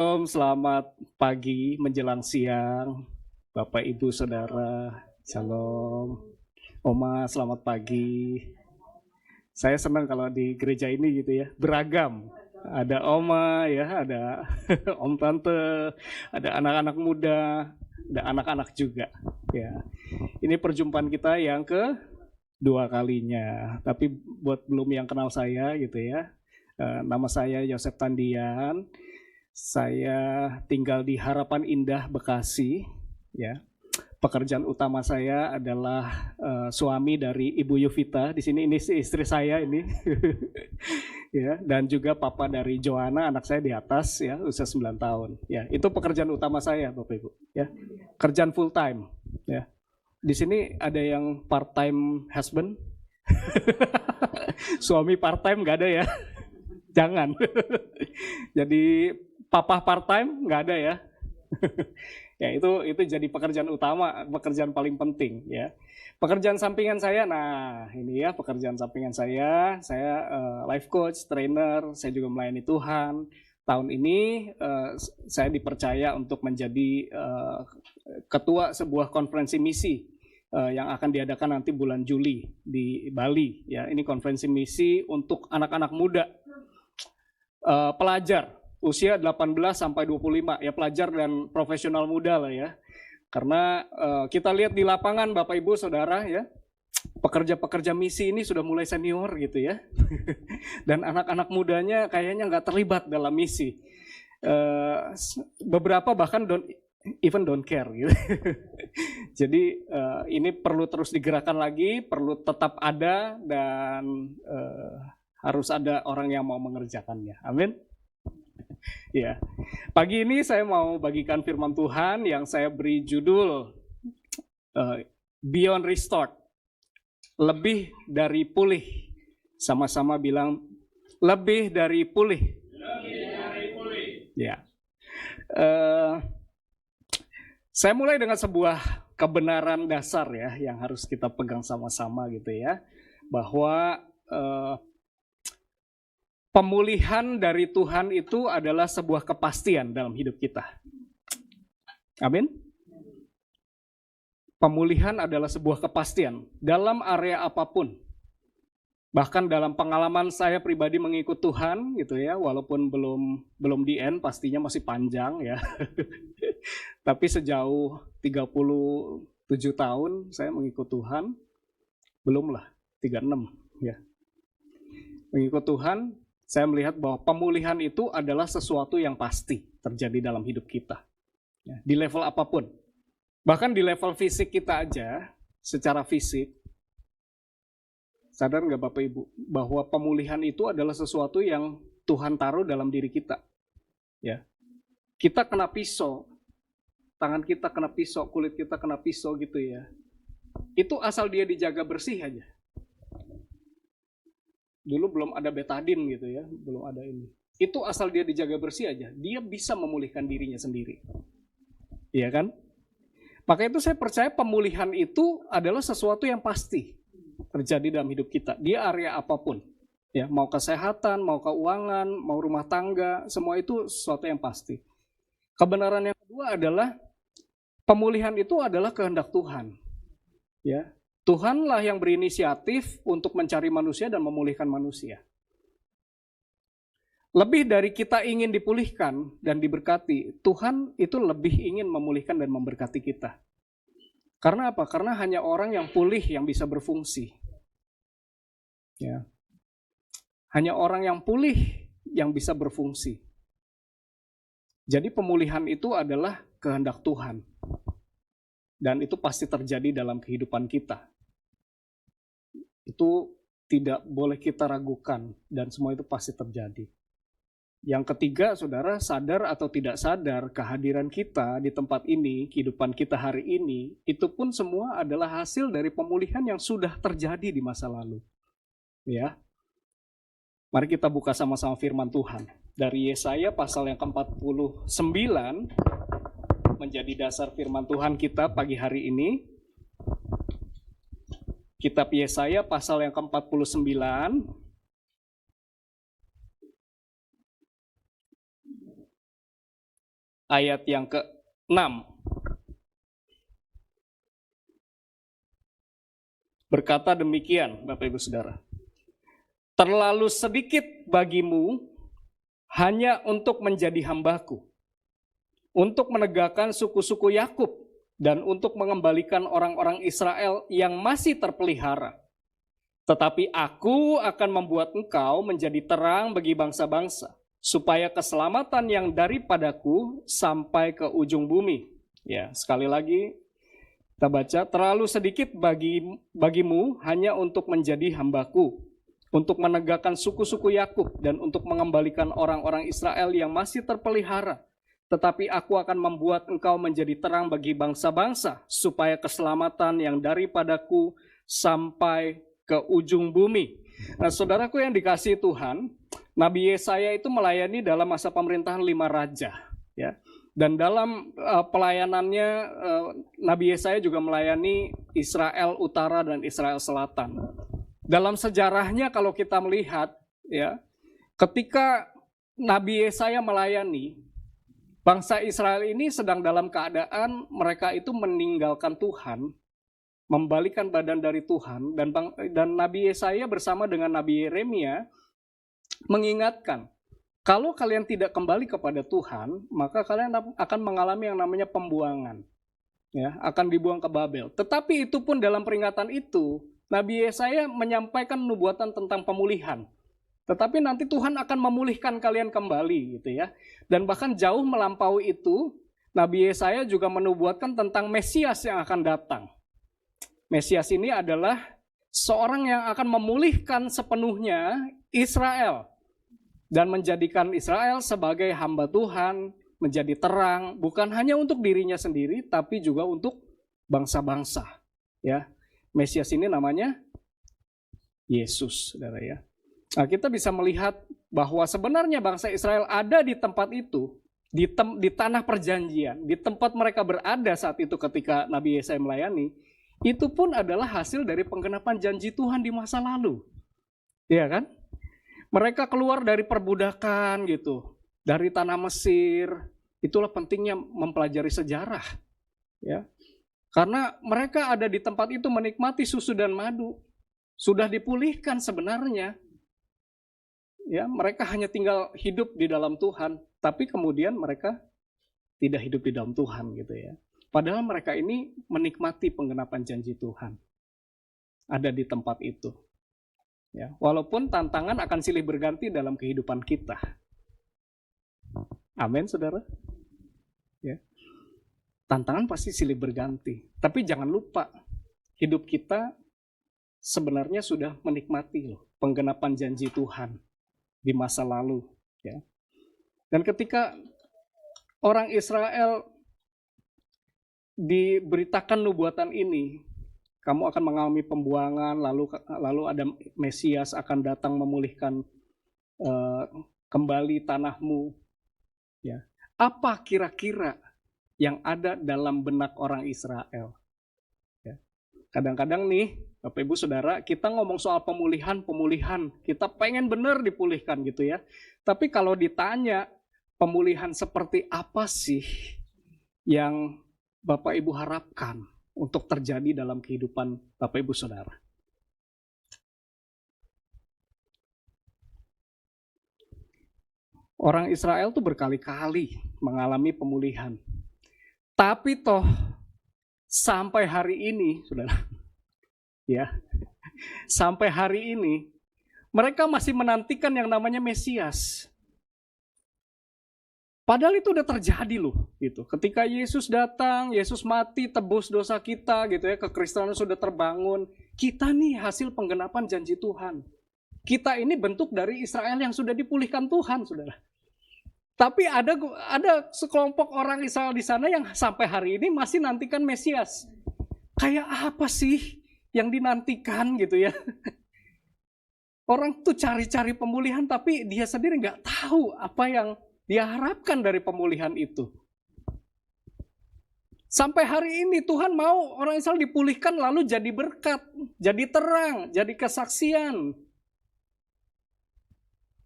Om, selamat pagi menjelang siang, Bapak Ibu Saudara, Shalom. Oma, selamat pagi. Saya senang kalau di gereja ini gitu ya, beragam. Ada Oma ya, ada Om Tante, ada anak-anak muda, ada anak-anak juga. Ya, ini perjumpaan kita yang kedua kalinya. Tapi buat belum yang kenal saya gitu ya, nama saya Yosef Tandian. Saya tinggal di Harapan Indah, Bekasi. Ya, pekerjaan utama saya adalah suami dari Ibu Yuvita. Di sini ini istri saya ini, ya, dan juga papa dari Joanna, anak saya di atas, ya, usia 9 tahun. Ya, itu pekerjaan utama saya, Bapak Ibu. Ya, kerjaan full time. Ya, di sini ada yang part time husband, suami part time nggak ada ya, jangan. Jadi papa part time nggak ada ya. Ya, itu jadi pekerjaan utama, pekerjaan paling penting ya. Pekerjaan sampingan saya, nah ini ya pekerjaan sampingan saya life coach, trainer, saya juga melayani Tuhan. Tahun ini saya dipercaya untuk menjadi ketua sebuah konferensi misi yang akan diadakan nanti bulan Juli di Bali. Ya, ini konferensi misi untuk anak-anak muda, pelajar usia 18 sampai 25 ya, pelajar dan profesional muda lah ya. Karena kita lihat di lapangan Bapak Ibu Saudara ya, pekerja-pekerja misi ini sudah mulai senior gitu ya. Dan anak-anak mudanya kayaknya nggak terlibat dalam misi. Beberapa bahkan don't care gitu. Jadi ini perlu terus digerakkan lagi, perlu tetap ada, dan harus ada orang yang mau mengerjakannya. Amin. Ya, pagi ini saya mau bagikan firman Tuhan yang saya beri judul Beyond Restored, lebih dari pulih. Sama-sama bilang lebih dari pulih. Lebih dari pulih. Ya, saya mulai dengan sebuah kebenaran dasar ya yang harus kita pegang sama-sama gitu ya, bahwa pemulihan dari Tuhan itu adalah sebuah kepastian dalam hidup kita. Amin. Pemulihan adalah sebuah kepastian dalam area apapun. Bahkan dalam pengalaman saya pribadi mengikut Tuhan gitu ya, walaupun belum di end, pastinya masih panjang ya. Tapi sejauh 37 tahun saya mengikut Tuhan, belum lah 36 ya. Mengikut Tuhan, saya melihat bahwa pemulihan itu adalah sesuatu yang pasti terjadi dalam hidup kita. Ya, di level apapun. Bahkan di level fisik kita aja, secara fisik, sadar nggak Bapak Ibu, bahwa pemulihan itu adalah sesuatu yang Tuhan taruh dalam diri kita. Ya, kita kena pisau, tangan kita kena pisau, kulit kita kena pisau gitu ya. Itu asal dia dijaga bersih aja. Dulu belum ada betadin gitu ya, belum ada ini. Itu asal dia dijaga bersih aja, dia bisa memulihkan dirinya sendiri. Iya kan? Maka itu saya percaya pemulihan itu adalah sesuatu yang pasti terjadi dalam hidup kita, di area apapun. Ya, mau kesehatan, mau keuangan, mau rumah tangga, semua itu sesuatu yang pasti. Kebenaran yang kedua adalah pemulihan itu adalah kehendak Tuhan. Ya, Tuhanlah yang berinisiatif untuk mencari manusia dan memulihkan manusia. Lebih dari kita ingin dipulihkan dan diberkati, Tuhan itu lebih ingin memulihkan dan memberkati kita. Karena apa? Karena hanya orang yang pulih yang bisa berfungsi. Ya. Hanya orang yang pulih yang bisa berfungsi. Jadi pemulihan itu adalah kehendak Tuhan. Dan itu pasti terjadi dalam kehidupan kita. Itu tidak boleh kita ragukan, dan semua itu pasti terjadi. Yang ketiga, saudara, sadar atau tidak sadar, kehadiran kita di tempat ini, kehidupan kita hari ini, itu pun semua adalah hasil dari pemulihan yang sudah terjadi di masa lalu. Ya. Mari kita buka sama-sama firman Tuhan. Dari Yesaya pasal yang ke-49, menjadi dasar firman Tuhan kita pagi hari ini. Kitab Yesaya pasal yang ke-49, ayat yang ke-6. Berkata demikian, Bapak Ibu Saudara. Terlalu sedikit bagimu hanya untuk menjadi hambaku, untuk menegakkan suku-suku Yakub, dan untuk mengembalikan orang-orang Israel yang masih terpelihara. Tetapi aku akan membuat engkau menjadi terang bagi bangsa-bangsa, supaya keselamatan yang daripadaku sampai ke ujung bumi. Ya, sekali lagi kita baca, terlalu sedikit bagimu hanya untuk menjadi hambaku, untuk menegakkan suku-suku Yakub, dan untuk mengembalikan orang-orang Israel yang masih terpelihara. Tetapi aku akan membuat engkau menjadi terang bagi bangsa-bangsa, supaya keselamatan yang daripadaku sampai ke ujung bumi. Nah, saudaraku yang dikasihi Tuhan, Nabi Yesaya itu melayani dalam masa pemerintahan 5 raja, ya. Dan dalam pelayanannya Nabi Yesaya juga melayani Israel Utara dan Israel Selatan. Dalam sejarahnya kalau kita melihat, ya, ketika Nabi Yesaya melayani, bangsa Israel ini sedang dalam keadaan mereka itu meninggalkan Tuhan, membalikan badan dari Tuhan, dan Nabi Yesaya bersama dengan Nabi Yeremia mengingatkan, kalau kalian tidak kembali kepada Tuhan, maka kalian akan mengalami yang namanya pembuangan, ya, akan dibuang ke Babel. Tetapi itu pun dalam peringatan itu, Nabi Yesaya menyampaikan nubuatan tentang pemulihan. Tetapi nanti Tuhan akan memulihkan kalian kembali, gitu ya. Dan bahkan jauh melampaui itu, Nabi Yesaya juga menubuatkan tentang Mesias yang akan datang. Mesias ini adalah seorang yang akan memulihkan sepenuhnya Israel dan menjadikan Israel sebagai hamba Tuhan, menjadi terang, bukan hanya untuk dirinya sendiri, tapi juga untuk bangsa-bangsa. Ya, Mesias ini namanya Yesus, saudara ya. Nah, kita bisa melihat bahwa sebenarnya bangsa Israel ada di tempat itu, di tanah perjanjian, di tempat mereka berada saat itu ketika Nabi Yesaya melayani, itu pun adalah hasil dari penggenapan janji Tuhan di masa lalu. Iya kan? Mereka keluar dari perbudakan gitu, dari tanah Mesir. Itulah pentingnya mempelajari sejarah, ya. Karena mereka ada di tempat itu menikmati susu dan madu, sudah dipulihkan sebenarnya. Ya, mereka hanya tinggal hidup di dalam Tuhan, tapi kemudian mereka tidak hidup di dalam Tuhan gitu ya. Padahal mereka ini menikmati penggenapan janji Tuhan. Ada di tempat itu. Ya, walaupun tantangan akan silih berganti dalam kehidupan kita. Amin, saudara. Ya. Tantangan pasti silih berganti. Tapi jangan lupa, hidup kita sebenarnya sudah menikmati loh penggenapan janji Tuhan di masa lalu. Ya. Dan ketika orang Israel diberitakan nubuatan ini, kamu akan mengalami pembuangan, lalu ada Mesias akan datang memulihkan kembali tanahmu. Ya. Apa kira-kira yang ada dalam benak orang Israel? Ya. Kadang-kadang nih, Bapak Ibu Saudara, kita ngomong soal pemulihan, kita pengen benar dipulihkan gitu ya. Tapi kalau ditanya pemulihan seperti apa sih yang Bapak Ibu harapkan untuk terjadi dalam kehidupan Bapak Ibu Saudara? Orang Israel tuh berkali-kali mengalami pemulihan. Tapi toh sampai hari ini, Saudara, ya, sampai hari ini mereka masih menantikan yang namanya Mesias. Padahal itu udah terjadi loh, gitu. Ketika Yesus datang, Yesus mati, tebus dosa kita, gitu ya, kekristenan sudah terbangun. Kita nih hasil penggenapan janji Tuhan. Kita ini bentuk dari Israel yang sudah dipulihkan Tuhan, saudara. Tapi ada sekelompok orang Israel di sana yang sampai hari ini masih nantikan Mesias. Kayak apa sih yang dinantikan, gitu ya? Orang tuh cari-cari pemulihan, tapi dia sendiri nggak tahu apa yang dia harapkan dari pemulihan itu. Sampai hari ini Tuhan mau orang Israel dipulihkan lalu jadi berkat, jadi terang, jadi kesaksian.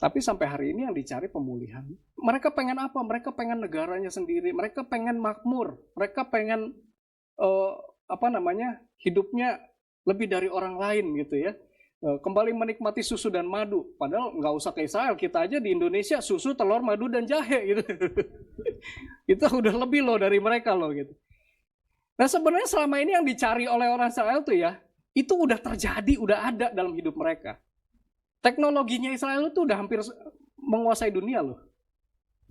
Tapi sampai hari ini yang dicari pemulihan. Mereka pengen apa? Mereka pengen negaranya sendiri. Mereka pengen makmur. Mereka pengen hidupnya lebih dari orang lain gitu ya. Kembali menikmati susu dan madu. Padahal nggak usah ke Israel, kita aja di Indonesia susu, telur, madu, dan jahe gitu. Itu udah lebih loh dari mereka loh gitu. Nah sebenarnya selama ini yang dicari oleh orang Israel tuh ya, itu udah terjadi, udah ada dalam hidup mereka. Teknologinya Israel itu udah hampir menguasai dunia loh.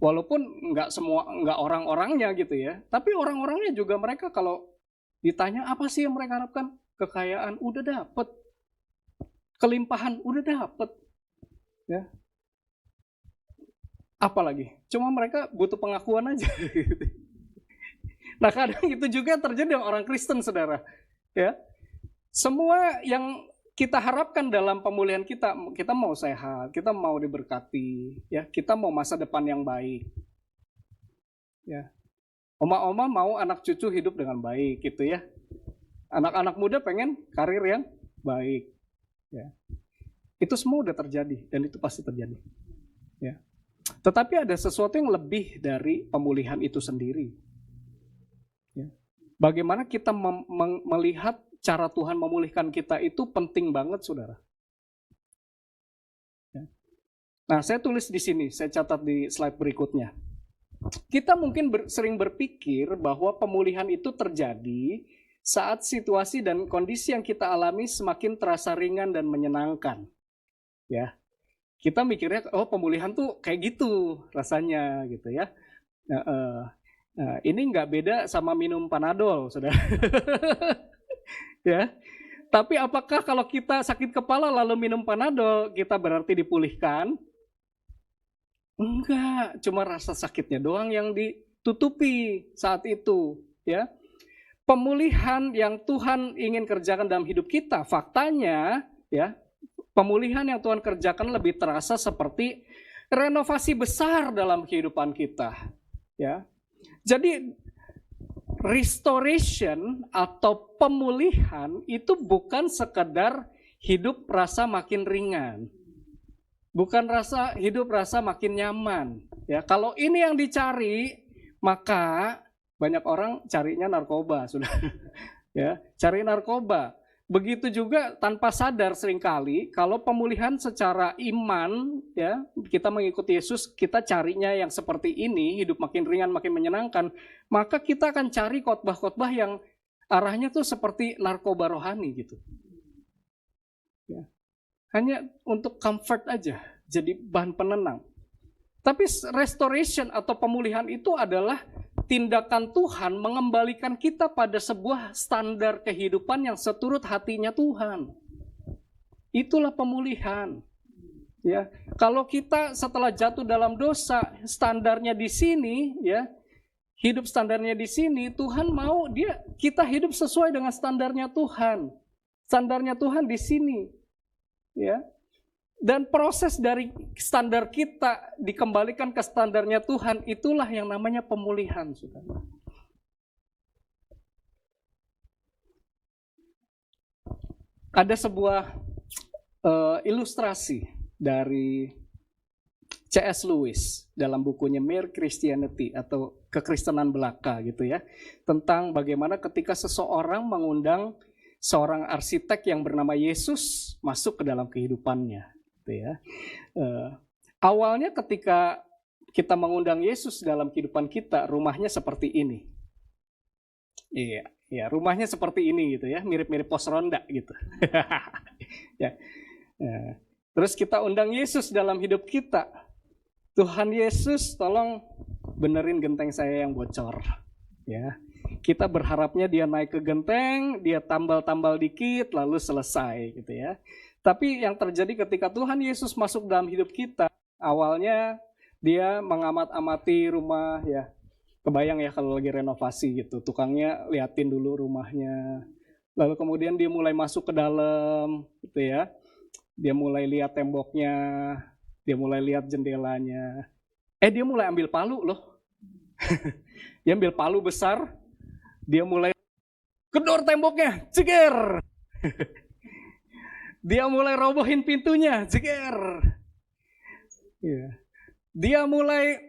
Walaupun nggak orang-orangnya gitu ya, tapi orang-orangnya juga mereka kalau ditanya apa sih yang mereka harapkan, kekayaan udah dapet, kelimpahan udah dapet, ya. Apalagi, cuma mereka butuh pengakuan aja. Nah kadang itu juga terjadi dengan orang Kristen, saudara. Ya, semua yang kita harapkan dalam pemulihan kita mau sehat, kita mau diberkati, ya, kita mau masa depan yang baik, ya. Oma-oma mau anak cucu hidup dengan baik, gitu ya. Anak-anak muda pengen karir yang baik, ya. Itu semua udah terjadi dan itu pasti terjadi, ya. Tetapi ada sesuatu yang lebih dari pemulihan itu sendiri. Ya. Bagaimana kita melihat cara Tuhan memulihkan kita itu penting banget, saudara. Ya. Nah, saya tulis di sini, saya catat di slide berikutnya. Kita mungkin sering berpikir bahwa pemulihan itu terjadi saat situasi dan kondisi yang kita alami semakin terasa ringan dan menyenangkan. Ya. Kita mikirnya, oh pemulihan tuh kayak gitu rasanya gitu ya. Ini nggak beda sama minum Panadol, saudara. Ya. Tapi apakah kalau kita sakit kepala lalu minum Panadol, kita berarti dipulihkan? Enggak, cuma rasa sakitnya doang yang ditutupi saat itu. Ya. Pemulihan yang Tuhan ingin kerjakan dalam hidup kita, faktanya, ya. Pemulihan yang Tuhan kerjakan lebih terasa seperti renovasi besar dalam kehidupan kita, ya. Jadi restoration atau pemulihan itu bukan sekedar hidup rasa makin ringan, bukan hidup rasa makin nyaman, ya. Kalau ini yang dicari, maka banyak orang carinya narkoba, sudah, ya, cari narkoba. Begitu juga tanpa sadar seringkali kalau pemulihan secara iman, ya, kita mengikuti Yesus, kita carinya yang seperti ini, hidup makin ringan, makin menyenangkan, maka kita akan cari khotbah-khotbah yang arahnya tuh seperti narkoba rohani gitu. Ya. Hanya untuk comfort aja, jadi bahan penenang. Tapi restoration atau pemulihan itu adalah tindakan Tuhan mengembalikan kita pada sebuah standar kehidupan yang seturut hatinya Tuhan. Itulah pemulihan. Ya, kalau kita setelah jatuh dalam dosa, standarnya di sini, ya, hidup standarnya di sini, Tuhan mau kita hidup sesuai dengan standarnya Tuhan. Standarnya Tuhan di sini, ya. Dan proses dari standar kita dikembalikan ke standarnya Tuhan, itulah yang namanya pemulihan, saudara. Ada sebuah ilustrasi dari C.S. Lewis dalam bukunya Mere Christianity atau Kekristenan Belaka gitu ya, tentang bagaimana ketika seseorang mengundang seorang arsitek yang bernama Yesus masuk ke dalam kehidupannya. Ya. Awalnya ketika kita mengundang Yesus dalam kehidupan kita, rumahnya seperti ini. Iya, ya, rumahnya seperti ini gitu ya, mirip-mirip pos ronda gitu. Ya. Terus kita undang Yesus dalam hidup kita. Tuhan Yesus, tolong benerin genteng saya yang bocor. Ya. Kita berharapnya dia naik ke genteng, dia tambal-tambal dikit, lalu selesai gitu ya. Tapi yang terjadi ketika Tuhan Yesus masuk dalam hidup kita, awalnya dia mengamat-amati rumah, ya. Kebayang ya kalau lagi renovasi gitu, tukangnya liatin dulu rumahnya. Lalu kemudian dia mulai masuk ke dalam, gitu ya. Dia mulai lihat temboknya, dia mulai lihat jendelanya. Dia mulai ambil palu loh. Dia ambil palu besar, dia mulai gedor temboknya, ceger. Dia mulai robohin pintunya, jeger. Ya. Dia mulai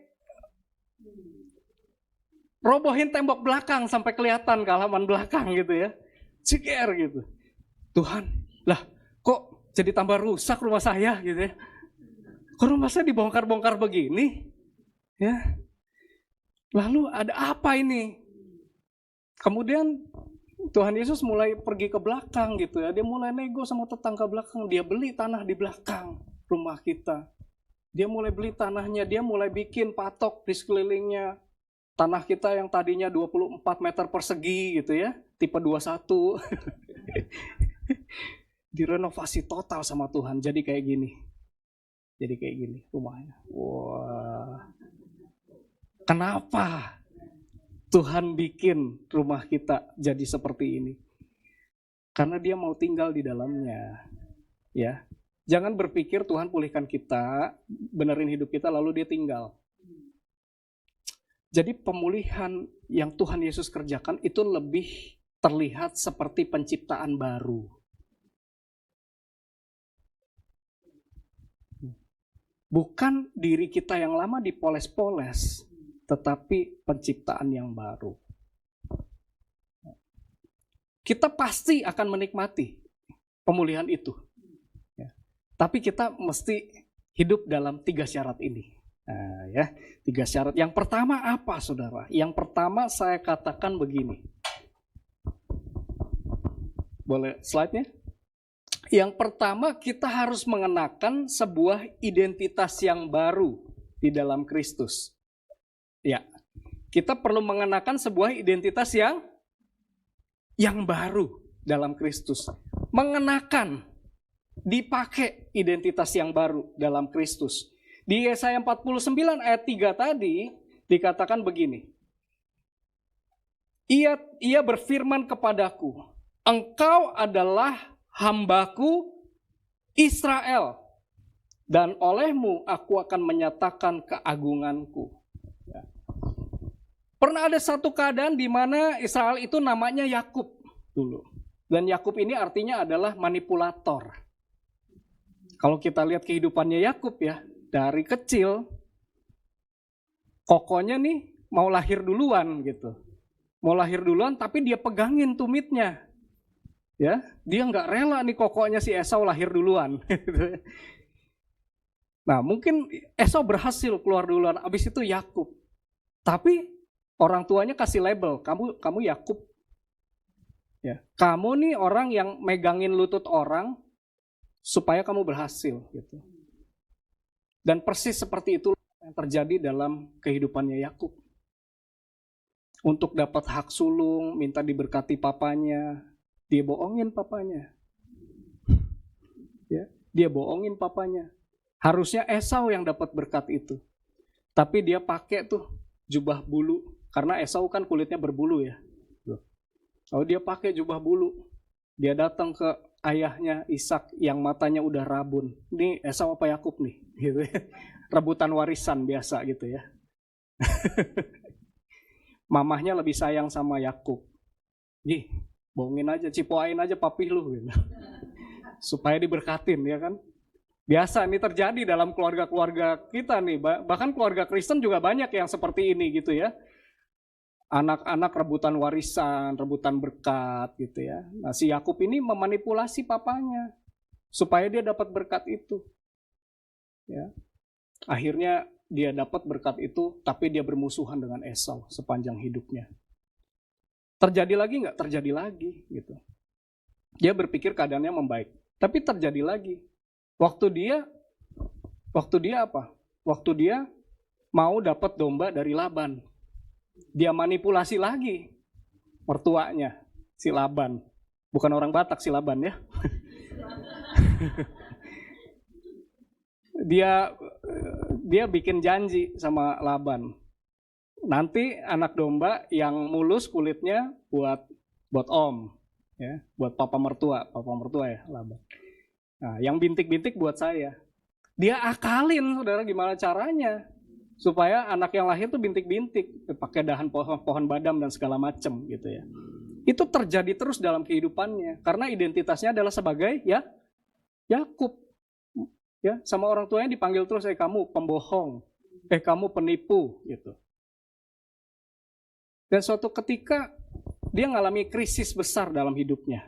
robohin tembok belakang sampai kelihatan ke halaman belakang gitu ya. Ceger gitu. Tuhan, lah kok jadi tambah rusak rumah saya gitu ya. Kok rumah saya dibongkar-bongkar begini? Ya. Lalu ada apa ini? Kemudian Tuhan Yesus mulai pergi ke belakang gitu ya. Dia mulai nego sama tetangga belakang. Dia beli tanah di belakang rumah kita. Dia mulai beli tanahnya. Dia mulai bikin patok di sekelilingnya. Tanah kita yang tadinya 24 meter persegi gitu ya. Tipe 21. Direnovasi total sama Tuhan. Jadi kayak gini. Jadi kayak gini rumahnya. Wah. Kenapa Tuhan bikin rumah kita jadi seperti ini? Karena Dia mau tinggal di dalamnya. Ya. Jangan berpikir Tuhan pulihkan kita, benerin hidup kita lalu Dia tinggal. Jadi pemulihan yang Tuhan Yesus kerjakan itu lebih terlihat seperti penciptaan baru. Bukan diri kita yang lama dipoles-poles, tetapi penciptaan yang baru. Kita pasti akan menikmati pemulihan itu. Ya. Tapi kita mesti hidup dalam 3 syarat ini. Nah, ya, 3 syarat. Yang pertama apa, saudara? Yang pertama saya katakan begini. Boleh slide-nya? Yang pertama kita harus mengenakan sebuah identitas yang baru di dalam Kristus. Ya, kita perlu mengenakan sebuah identitas yang baru dalam Kristus. Mengenakan, dipakai identitas yang baru dalam Kristus. Di Yesaya 49 ayat 3 tadi dikatakan begini. Ia berfirman kepadaku, engkau adalah hambaku Israel, dan olehmu aku akan menyatakan keagunganku. Ya. Pernah ada satu keadaan di mana Israel itu namanya Yakub dulu. Dan Yakub ini artinya adalah manipulator. Kalau kita lihat kehidupannya Yakub ya, dari kecil, kokonya nih mau lahir duluan gitu. Mau lahir duluan tapi dia pegangin tumitnya. Ya, dia nggak rela nih kokonya si Esau lahir duluan. Nah, mungkin Esau berhasil keluar duluan, abis itu Yakub. Tapi orang tuanya kasih label, kamu Yakub. Ya, kamu nih orang yang megangin lutut orang supaya kamu berhasil gitu. Dan persis seperti itu yang terjadi dalam kehidupannya Yakub. Untuk dapat hak sulung, minta diberkati papanya, dia bohongin papanya. Ya, dia bohongin papanya. Harusnya Esau yang dapat berkat itu. Tapi dia pakai tuh jubah bulu. Karena Esau kan kulitnya berbulu ya. Lalu dia pakai jubah bulu. Dia datang ke ayahnya Ishak yang matanya udah rabun. Ini Esau apa Yakub nih? Gitu ya. Rebutan warisan biasa gitu ya. Mamahnya lebih sayang sama Yakub. Nih, bohongin aja, cipoain aja papi lu gitu. Supaya diberkatin ya kan. Biasa ini terjadi dalam keluarga-keluarga kita nih. Bahkan keluarga Kristen juga banyak yang seperti ini gitu ya. Anak-anak rebutan warisan, rebutan berkat gitu ya. Nah si Yakub ini memanipulasi papanya supaya dia dapat berkat itu. Ya. Akhirnya dia dapat berkat itu, tapi dia bermusuhan dengan Esau sepanjang hidupnya. Terjadi lagi nggak? Terjadi lagi gitu. Dia berpikir keadaannya membaik, tapi terjadi lagi. Waktu dia apa? Waktu dia mau dapat domba dari Laban. Dia manipulasi lagi mertuanya, si Laban. Bukan orang Batak si Laban ya. Dia bikin janji sama Laban. Nanti anak domba yang mulus kulitnya buat om, ya, buat papa mertua ya Laban. Nah, yang bintik-bintik buat saya. Dia akalin, saudara, gimana caranya supaya anak yang lahir tuh bintik-bintik, pakai dahan pohon badam dan segala macam gitu ya. Itu terjadi terus dalam kehidupannya karena identitasnya adalah sebagai ya Yakub. Ya, sama orang tuanya dipanggil terus, kamu pembohong, kamu penipu gitu. Dan suatu ketika dia mengalami krisis besar dalam hidupnya.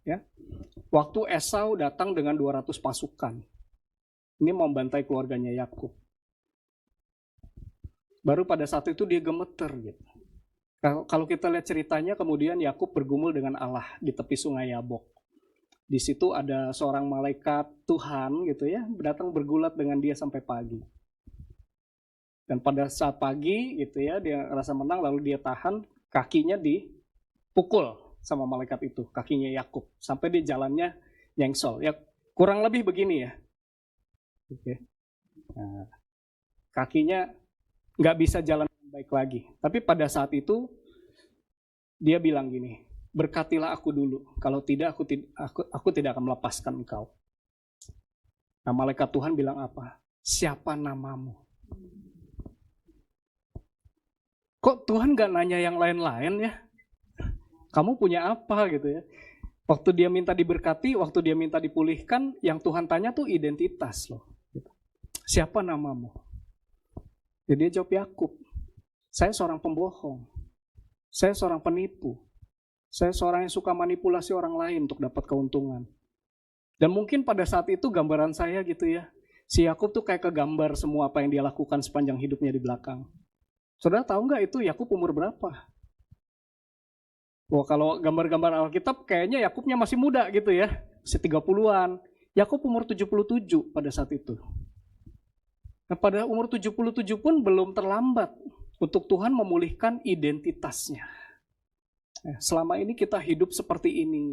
Ya. Waktu Esau datang dengan 200 pasukan. Ini membantai keluarganya Yakub. Baru pada saat itu dia gemeter gitu. Kalau kita lihat ceritanya, kemudian Yakub bergumul dengan Allah di tepi sungai Yabok. Di situ ada seorang malaikat Tuhan gitu ya, datang bergulat dengan dia sampai pagi. Dan pada saat pagi gitu ya, dia rasa menang, lalu dia tahan, kakinya dipukul sama malaikat itu, kakinya Yakub, sampai di jalannya nyengsol. Ya kurang lebih begini ya. Oke. Nah, kakinya nggak bisa jalan baik lagi. Tapi pada saat itu dia bilang gini, berkatilah aku dulu, kalau tidak aku tidak akan melepaskan engkau. Nah, malaikat Tuhan bilang apa? Siapa namamu? Kok Tuhan gak nanya yang lain-lain ya? Kamu punya apa gitu ya? Waktu dia minta diberkati, waktu dia minta dipulihkan, yang Tuhan tanya tuh identitas loh. Siapa namamu? Jadi dia jawab Yakub. Saya seorang pembohong. Saya seorang penipu. Saya seorang yang suka manipulasi orang lain untuk dapat keuntungan. Dan mungkin pada saat itu gambaran saya gitu ya. Si Yakub tuh kayak kegambar semua apa yang dia lakukan sepanjang hidupnya di belakang. Saudara tahu nggak itu Yakub umur berapa? Wah, kalau gambar-gambar Alkitab kayaknya Yakubnya masih muda gitu ya. Masih 30-an. Yakub umur 77 pada saat itu. Nah, pada umur 77 pun belum terlambat untuk Tuhan memulihkan identitasnya. Selama ini kita hidup seperti ini.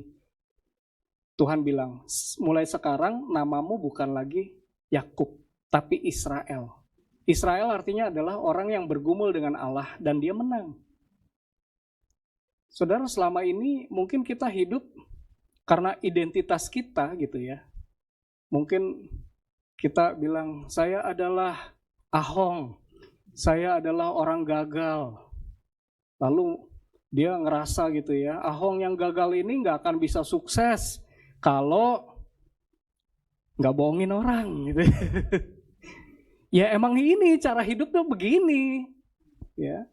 Tuhan bilang, mulai sekarang namamu bukan lagi Yakub, tapi Israel. Israel artinya adalah orang yang bergumul dengan Allah dan dia menang. Saudara, selama ini mungkin kita hidup karena identitas kita gitu ya. Mungkin kita bilang, saya adalah Ahong, saya adalah orang gagal. Lalu dia ngerasa gitu ya, Ahong yang gagal ini nggak akan bisa sukses kalau nggak bohongin orang gitu. Ya emang ini cara hidup tuh begini. Ya.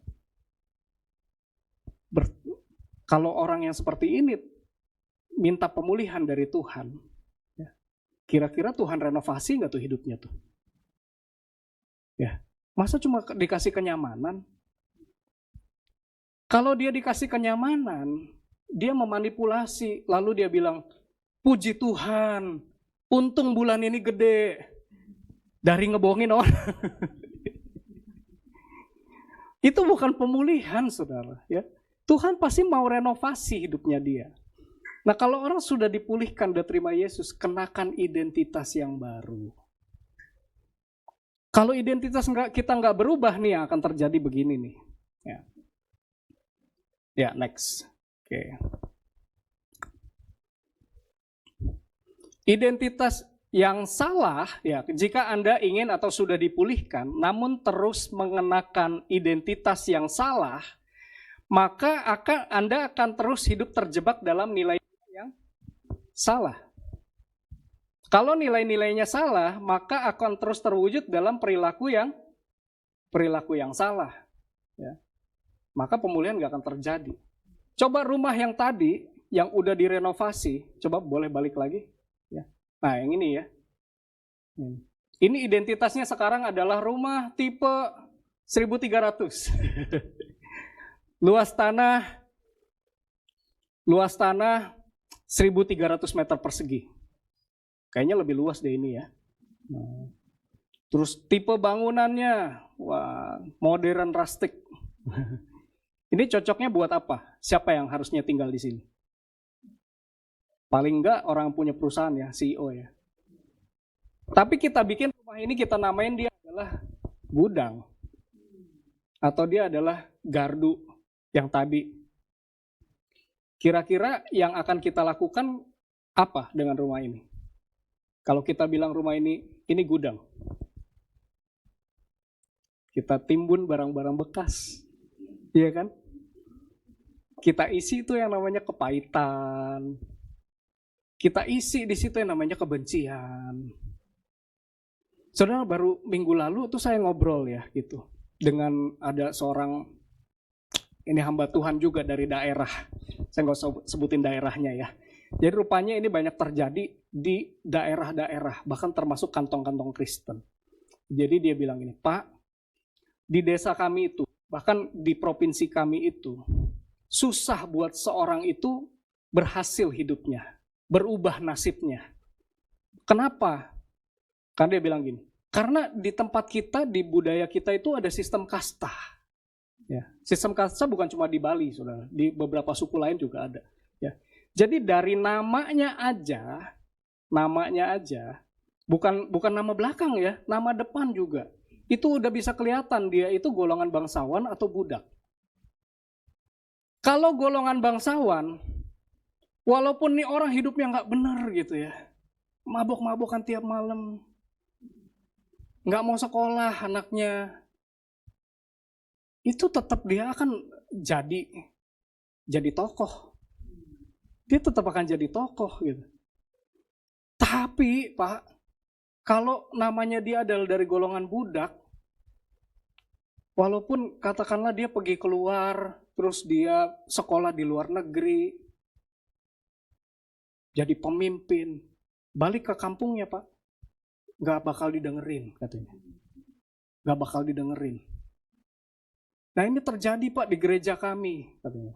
Kalau orang yang seperti ini minta pemulihan dari Tuhan, ya, kira-kira Tuhan renovasi nggak tuh hidupnya tuh? Ya, masa cuma dikasih kenyamanan? Kalau dia dikasih kenyamanan, dia memanipulasi, lalu dia bilang, puji Tuhan, untung bulan ini gede, dari ngebohongin orang. Itu bukan pemulihan, saudara. Ya, Tuhan pasti mau renovasi hidupnya dia. Nah, kalau orang sudah dipulihkan, sudah terima Yesus, kenakan identitas yang baru. Kalau identitas kita nggak berubah nih, yang akan terjadi begini nih. Ya, next. Oke. Identitas yang salah, ya, jika Anda ingin atau sudah dipulihkan, namun terus mengenakan identitas yang salah, maka Anda akan terus hidup terjebak dalam nilai yang salah. Kalau nilai-nilainya salah, maka akan terus terwujud dalam perilaku yang salah. Ya. Maka pemulihan nggak akan terjadi. Coba rumah yang tadi, yang udah direnovasi, coba boleh balik lagi. Ya. Nah, yang ini ya. Ini identitasnya sekarang adalah rumah tipe 1300. Luas tanah 1.300 meter persegi. Kayaknya lebih luas deh ini ya. Terus tipe bangunannya, wah, modern rustic. Ini cocoknya buat apa? Siapa yang harusnya tinggal di sini? Paling enggak orang punya perusahaan ya, CEO ya. Tapi kita bikin rumah ini, kita namain dia adalah gudang. Atau dia adalah gardu yang tadi. Kira-kira yang akan kita lakukan apa dengan rumah ini? Kalau kita bilang rumah ini gudang. Kita timbun barang-barang bekas. Iya kan? Kita isi itu yang namanya kepahitan. Kita isi di situ yang namanya kebencian. Saudara, baru minggu lalu tuh saya ngobrol ya gitu dengan ada seorang ini hamba Tuhan juga dari daerah. Saya nggak usah sebutin daerahnya ya. Jadi rupanya ini banyak terjadi di daerah-daerah, bahkan termasuk kantong-kantong Kristen. Jadi dia bilang ini, Pak, di desa kami itu, bahkan di provinsi kami itu, susah buat seorang itu berhasil hidupnya, berubah nasibnya. Kenapa? Karena dia bilang gini, karena di tempat kita, di budaya kita itu ada sistem kasta. Ya, sistem kasta bukan cuma di Bali, saudara, di beberapa suku lain juga ada. Ya, jadi dari namanya aja, bukan nama belakang ya, nama depan juga. Itu udah bisa kelihatan dia itu golongan bangsawan atau budak. Kalau golongan bangsawan, walaupun nih orang hidupnya nggak benar gitu ya, mabok-mabokan tiap malam, nggak mau sekolah anaknya, itu tetap dia akan jadi tokoh. Dia tetap akan jadi tokoh gitu. Tapi Pak, kalau namanya dia adalah dari golongan budak, walaupun katakanlah dia pergi keluar, terus dia sekolah di luar negeri, jadi pemimpin, balik ke kampungnya Pak, nggak bakal didengerin katanya. Nggak bakal didengerin. Nah ini terjadi Pak di gereja kami katanya.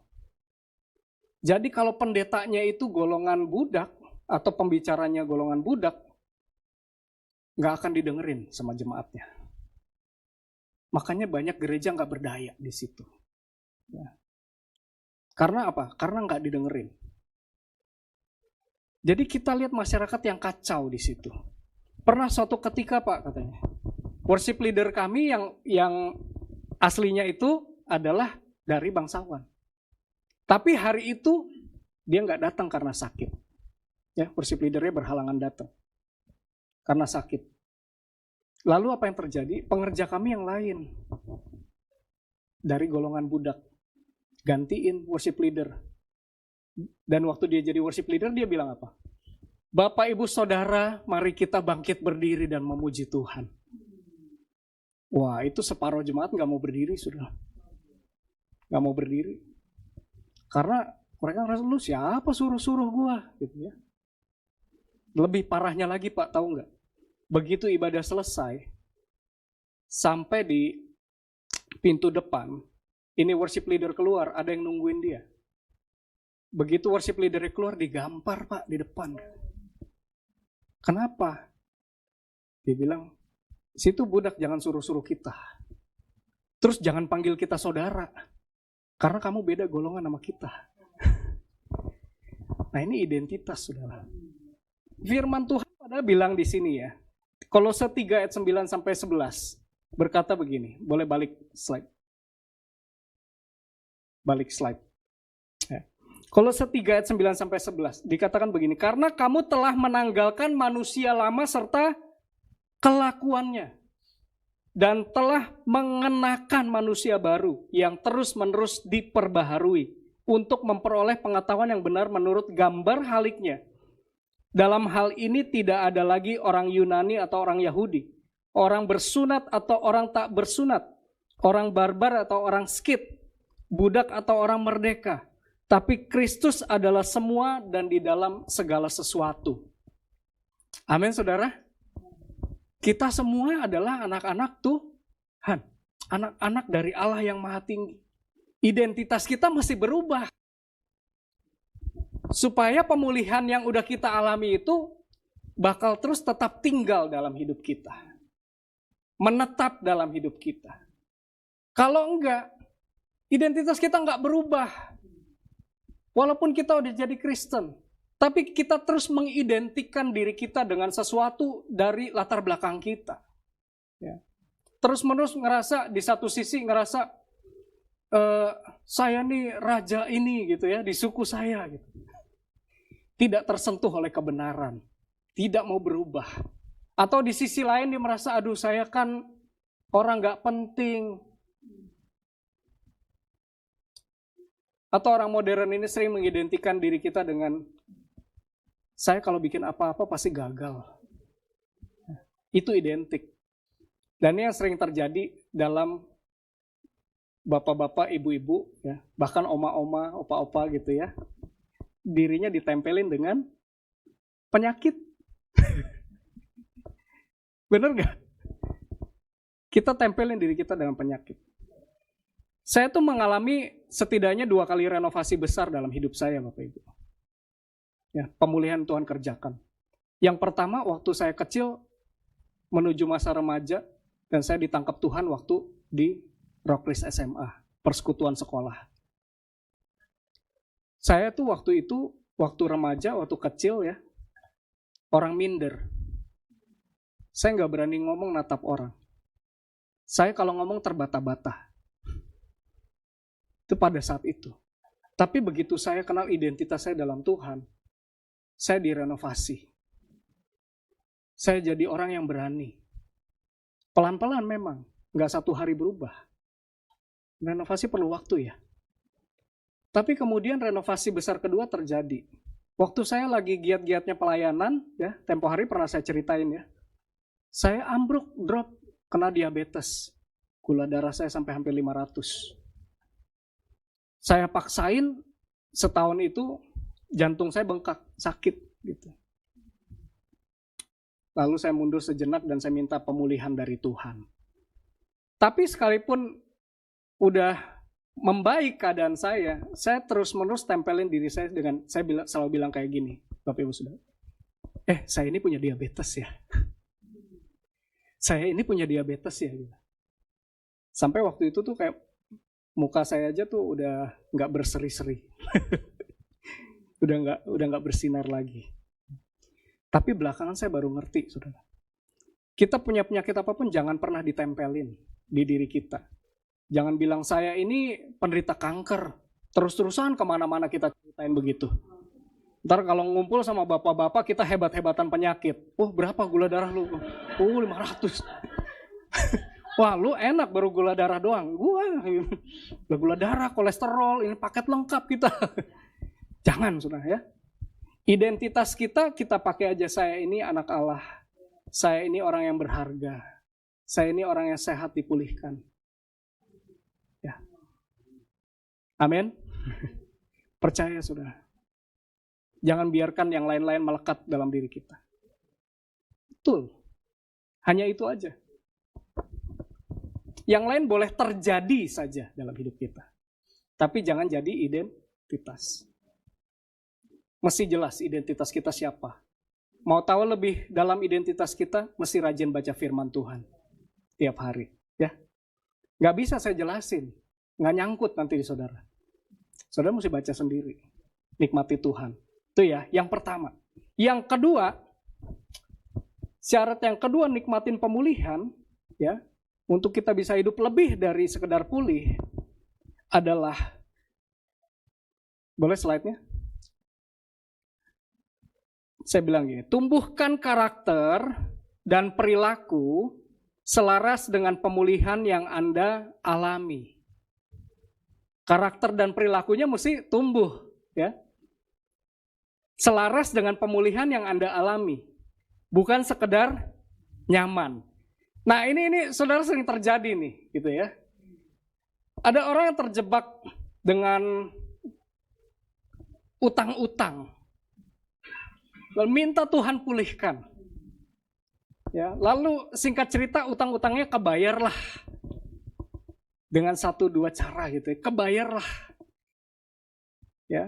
Jadi kalau pendetanya itu golongan budak, atau pembicaranya golongan budak, nggak akan didengerin sama jemaatnya. Makanya banyak gereja nggak berdaya di situ. Ya. Karena apa? Karena nggak didengerin. Jadi kita lihat masyarakat yang kacau di situ. Pernah suatu ketika Pak katanya, worship leader kami yang aslinya itu adalah dari bangsawan. Tapi hari itu dia nggak datang karena sakit. Ya, worship leadernya berhalangan datang karena sakit. Lalu apa yang terjadi? Pengerja kami yang lain dari golongan budak gantiin worship leader. Dan waktu dia jadi worship leader dia bilang apa? Bapak Ibu Saudara, mari kita bangkit berdiri dan memuji Tuhan. Wah, itu separuh jemaat nggak mau berdiri, sudah. Nggak mau berdiri. Karena mereka ngerasa, lu siapa suruh-suruh gua? Gitu ya. Lebih parahnya lagi Pak, tahu nggak? Begitu ibadah selesai, sampai di pintu depan, ini worship leader keluar, ada yang nungguin dia. Begitu worship leader keluar, digampar Pak di depan. Kenapa? Dia bilang, situ budak jangan suruh-suruh kita. Terus jangan panggil kita saudara. Karena kamu beda golongan sama kita. Nah ini identitas, saudara. Firman Tuhan padahal bilang di sini ya. Kolose 3 ayat 9 sampai 11 berkata begini. Boleh balik slide. Balik slide. Ya. Kolose 3 ayat 9 sampai 11 dikatakan begini. Karena kamu telah menanggalkan manusia lama serta kelakuannya. Dan telah mengenakan manusia baru yang terus-menerus diperbaharui untuk memperoleh pengetahuan yang benar menurut gambar haliknya. Dalam hal ini tidak ada lagi orang Yunani atau orang Yahudi, orang bersunat atau orang tak bersunat, orang barbar atau orang skit, budak atau orang merdeka. Tapi Kristus adalah semua dan di dalam segala sesuatu. Amin, saudara. Kita semua adalah anak-anak Tuhan. Anak-anak dari Allah yang maha tinggi. Identitas kita masih berubah. Supaya pemulihan yang udah kita alami itu bakal terus tetap tinggal dalam hidup kita. Menetap dalam hidup kita. Kalau enggak, identitas kita enggak berubah. Walaupun kita udah jadi Kristen. Tapi kita terus mengidentikan diri kita dengan sesuatu dari latar belakang kita. Ya. Terus-menerus ngerasa, di satu sisi ngerasa, saya nih raja ini gitu ya, di suku saya. Gitu. Tidak tersentuh oleh kebenaran. Tidak mau berubah. Atau di sisi lain dia merasa, aduh saya kan orang gak penting. Atau orang modern ini sering mengidentikan diri kita dengan saya kalau bikin apa-apa pasti gagal. Itu identik. Dan ini yang sering terjadi dalam bapak-bapak, ibu-ibu, ya, bahkan oma-oma, opa-opa gitu ya. Dirinya ditempelin dengan penyakit. Bener nggak? Kita tempelin diri kita dengan penyakit. Saya tuh mengalami setidaknya 2 kali renovasi besar dalam hidup saya, Bapak Ibu. Ya, pemulihan Tuhan kerjakan. Yang pertama waktu saya kecil menuju masa remaja dan saya ditangkap Tuhan waktu di Rockris SMA, persekutuan sekolah. Saya tuh waktu itu, waktu remaja, waktu kecil ya, orang minder. Saya nggak berani ngomong natap orang. Saya kalau ngomong terbata-bata. Itu pada saat itu. Tapi begitu saya kenal identitas saya dalam Tuhan, saya direnovasi. Saya jadi orang yang berani. Pelan-pelan memang, nggak satu hari berubah. Renovasi perlu waktu ya. Tapi kemudian renovasi besar kedua terjadi. Waktu saya lagi giat-giatnya pelayanan, ya, tempo hari pernah saya ceritain ya. Saya ambruk, drop, kena diabetes. Gula darah saya sampai hampir 500. Saya paksain setahun itu jantung saya bengkak, sakit gitu. Lalu saya mundur sejenak dan saya minta pemulihan dari Tuhan. Tapi sekalipun udah membaik keadaan saya terus-menerus tempelin diri saya dengan, saya selalu bilang kayak gini, Bapak Ibu Saudara. Saya ini punya diabetes ya. Saya ini punya diabetes ya. Sampai waktu itu tuh kayak muka saya aja tuh udah nggak berseri-seri. udah nggak bersinar lagi. Tapi belakangan saya baru ngerti, Saudara. Kita punya penyakit apapun jangan pernah ditempelin di diri kita. Jangan bilang saya ini penderita kanker. Terus-terusan kemana-mana kita ceritain begitu. Ntar kalau ngumpul sama bapak-bapak kita hebat-hebatan penyakit. Berapa gula darah lu? 500. Wah, lu enak baru gula darah doang. Gula darah, kolesterol, ini paket lengkap kita. Jangan, Saudara ya. Identitas kita pakai aja, saya ini anak Allah. Saya ini orang yang berharga. Saya ini orang yang sehat dipulihkan. Ya. Amin. Percaya, Saudara. Jangan biarkan yang lain-lain melekat dalam diri kita. Betul. Hanya itu aja. Yang lain boleh terjadi saja dalam hidup kita. Tapi jangan jadi identitas. Mesti jelas identitas kita siapa. Mau tahu lebih dalam identitas kita, mesti rajin baca firman Tuhan. Tiap hari. Ya. Nggak bisa saya jelasin. Nggak nyangkut nanti di saudara. Saudara mesti baca sendiri. Nikmati Tuhan. Itu ya, yang pertama. Yang kedua, syarat yang kedua nikmatin pemulihan, ya, untuk kita bisa hidup lebih dari sekedar pulih, adalah, boleh slide-nya? Saya bilang gini, tumbuhkan karakter dan perilaku selaras dengan pemulihan yang Anda alami. Karakter dan perilakunya mesti tumbuh, ya. Selaras dengan pemulihan yang Anda alami. Bukan sekedar nyaman. Nah, ini saudara sering terjadi nih, gitu ya. Ada orang yang terjebak dengan utang-utang. Lalu minta Tuhan pulihkan. Ya, lalu singkat cerita utang-utangnya kebayarlah. Dengan 1-2 cara gitu ya, kebayarlah. Ya.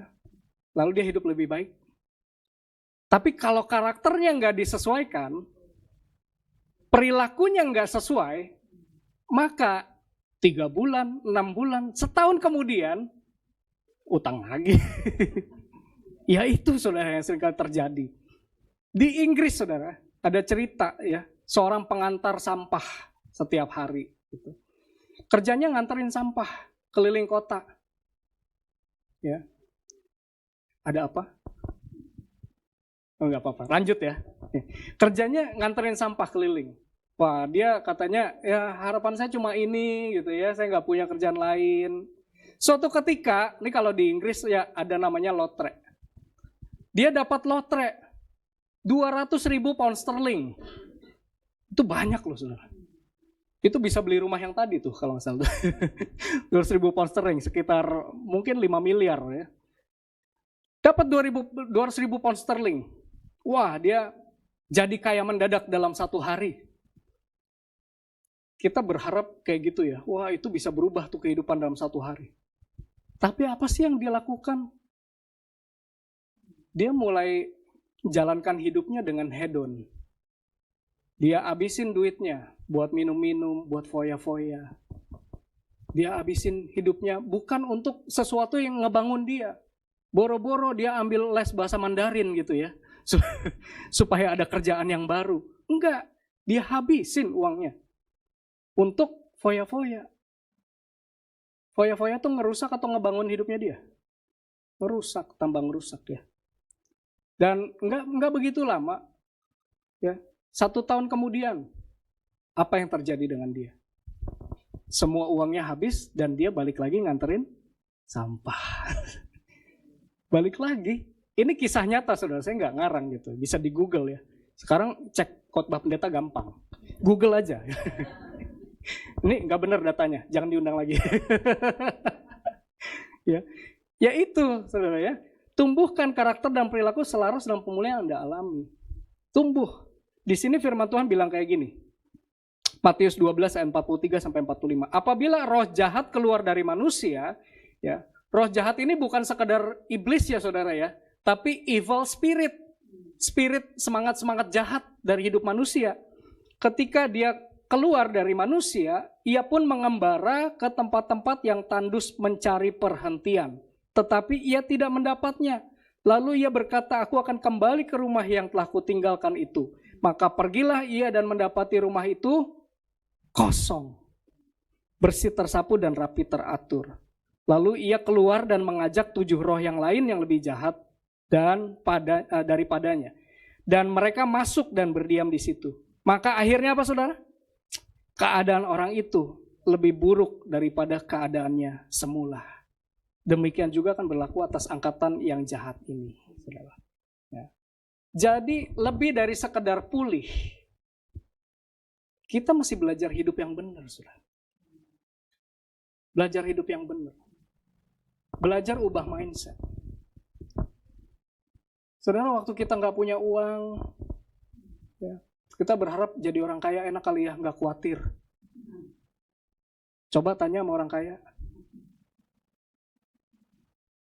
Lalu dia hidup lebih baik. Tapi kalau karakternya nggak disesuaikan, perilakunya nggak sesuai, maka 3 bulan, 6 bulan, setahun kemudian, utang lagi. Ya itu saudara yang sering kali terjadi. Di Inggris saudara, ada cerita ya, seorang pengantar sampah setiap hari. Gitu. Kerjanya nganterin sampah keliling kota. Ya. Ada apa? Oh, enggak apa-apa, lanjut ya. Kerjanya nganterin sampah keliling. Wah, dia katanya, ya harapan saya cuma ini gitu ya, saya nggak punya kerjaan lain. Suatu ketika, ini kalau di Inggris ya ada namanya lotre. Dia dapat lotre 200.000 pound sterling. Itu banyak loh saudara. Itu bisa beli rumah yang tadi tuh kalau nggak salah. 200.000 pound sterling, sekitar mungkin 5 miliar ya. Dapat 200.000 pound sterling. Wah, dia jadi kaya mendadak dalam 1 hari. Kita berharap kayak gitu ya. Wah, itu bisa berubah tuh kehidupan dalam 1 hari. Tapi apa sih yang dia lakukan? Dia mulai jalankan hidupnya dengan hedon. Dia habisin duitnya buat minum-minum, buat foya-foya. Dia habisin hidupnya bukan untuk sesuatu yang ngebangun dia. Boro-boro dia ambil les bahasa Mandarin gitu ya. Supaya ada kerjaan yang baru. Enggak, dia habisin uangnya untuk foya-foya. Foya-foya tuh ngerusak atau ngebangun hidupnya dia? Ngerusak, tambah ngerusak ya. Dan enggak begitu lama, ya 1 tahun kemudian, apa yang terjadi dengan dia? Semua uangnya habis dan dia balik lagi nganterin sampah. Balik lagi. Ini kisah nyata, saudara, saya nggak ngarang gitu. Bisa di Google ya. Sekarang cek khotbah pendeta gampang. Google aja. Ini nggak benar datanya, jangan diundang lagi. Ya itu, saudara ya. Tumbuhkan karakter dan perilaku selaras dengan pemulihan yang Anda alami. Tumbuh. Di sini firman Tuhan bilang kayak gini. Matius 12 ayat 43 sampai 45. Apabila roh jahat keluar dari manusia, ya, roh jahat ini bukan sekedar iblis ya saudara ya, tapi evil spirit. Spirit semangat-semangat jahat dari hidup manusia. Ketika dia keluar dari manusia, ia pun mengembara ke tempat-tempat yang tandus mencari perhentian. Tetapi ia tidak mendapatnya. Lalu ia berkata, aku akan kembali ke rumah yang telah kutinggalkan itu. Maka pergilah ia dan mendapati rumah itu kosong. Bersih tersapu dan rapi teratur. Lalu ia keluar dan mengajak 7 roh yang lain yang lebih jahat daripadanya. Dan mereka masuk dan berdiam di situ. Maka akhirnya apa saudara? Keadaan orang itu lebih buruk daripada keadaannya semula. Demikian juga akan berlaku atas angkatan yang jahat ini. Saudara. Ya. Jadi lebih dari sekedar pulih. Kita masih belajar hidup yang benar, saudara. Belajar hidup yang benar. Belajar ubah mindset. Saudara, waktu kita nggak punya uang, ya, kita berharap jadi orang kaya enak kali ya, nggak khawatir. Coba tanya sama orang kaya.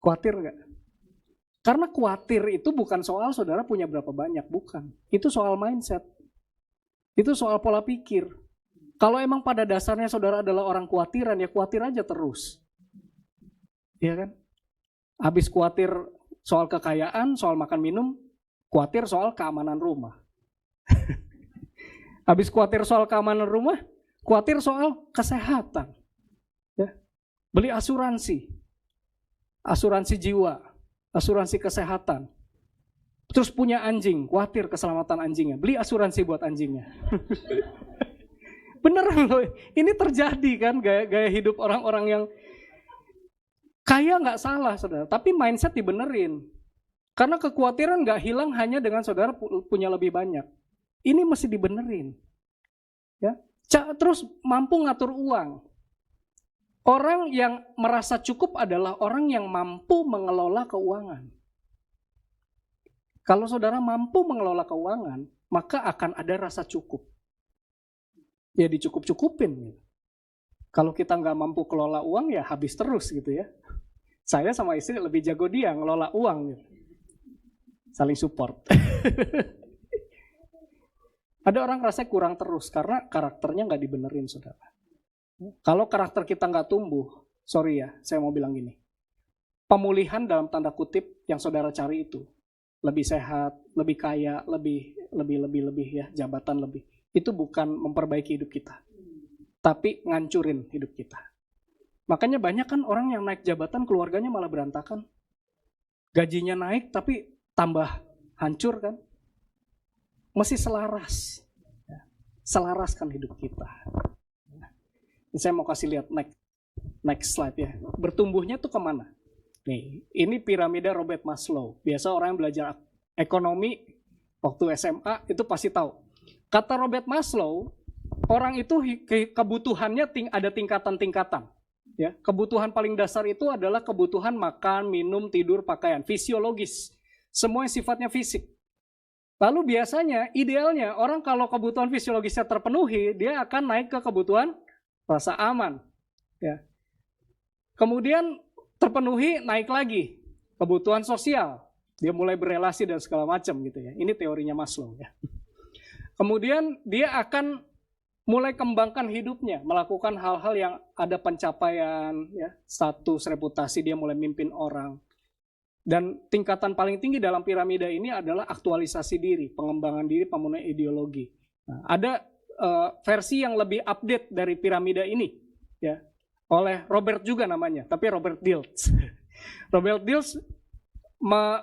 Khawatir nggak? Karena khawatir itu bukan soal saudara punya berapa banyak, bukan. Itu soal mindset. Itu soal pola pikir. Kalau emang pada dasarnya saudara adalah orang khawatiran, ya khawatir aja terus. Iya kan? Habis khawatir soal kekayaan, soal makan minum, khawatir soal keamanan rumah. Habis khawatir soal keamanan rumah, khawatir soal kesehatan. Ya. Beli asuransi. Asuransi jiwa, asuransi kesehatan. Terus punya anjing, khawatir keselamatan anjingnya. Beli asuransi buat anjingnya. Beneran loh, ini terjadi kan gaya hidup orang-orang yang kaya nggak salah saudara, tapi mindset dibenerin. Karena kekhawatiran nggak hilang hanya dengan saudara punya lebih banyak. Ini mesti dibenerin. Ya, terus mampu ngatur uang. Orang yang merasa cukup adalah orang yang mampu mengelola keuangan. Kalau saudara mampu mengelola keuangan, maka akan ada rasa cukup. Ya dicukup-cukupin. Kalau kita nggak mampu kelola uang, ya habis terus gitu ya. Saya sama istri lebih jago dia ngelola uang. Gitu. Saling support. Ada orang rasanya kurang terus karena karakternya nggak dibenerin saudara. Kalau karakter kita nggak tumbuh, sorry ya, saya mau bilang gini. Pemulihan dalam tanda kutip yang saudara cari itu lebih sehat, lebih kaya, lebih ya, jabatan lebih. Itu bukan memperbaiki hidup kita, tapi ngancurin hidup kita. Makanya banyak kan orang yang naik jabatan keluarganya malah berantakan. Gajinya naik tapi tambah hancur kan. Mesti selaras. Selaraskan hidup kita. Ini saya mau kasih lihat next slide ya. Bertumbuhnya tuh kemana? Nih, ini piramida Robert Maslow. Biasa orang yang belajar ekonomi waktu SMA itu pasti tahu. Kata Robert Maslow, orang itu kebutuhannya ada tingkatan-tingkatan. Ya, kebutuhan paling dasar itu adalah kebutuhan makan, minum, tidur, pakaian, fisiologis. Semua yang sifatnya fisik. Lalu biasanya, idealnya orang kalau kebutuhan fisiologisnya terpenuhi, dia akan naik ke kebutuhan rasa aman. Ya. Kemudian terpenuhi, naik lagi kebutuhan sosial. Dia mulai berelasi dan segala macam gitu ya. Ini teorinya Maslow ya. Kemudian dia akan mulai kembangkan hidupnya, melakukan hal-hal yang ada pencapaian, ya, status, reputasi, dia mulai mimpin orang. Dan tingkatan paling tinggi dalam piramida ini adalah aktualisasi diri, pengembangan diri, pemenuhan ideologi. Nah, ada versi yang lebih update dari piramida ini, ya, oleh Robert juga namanya, tapi Robert Dilts. Robert Dilts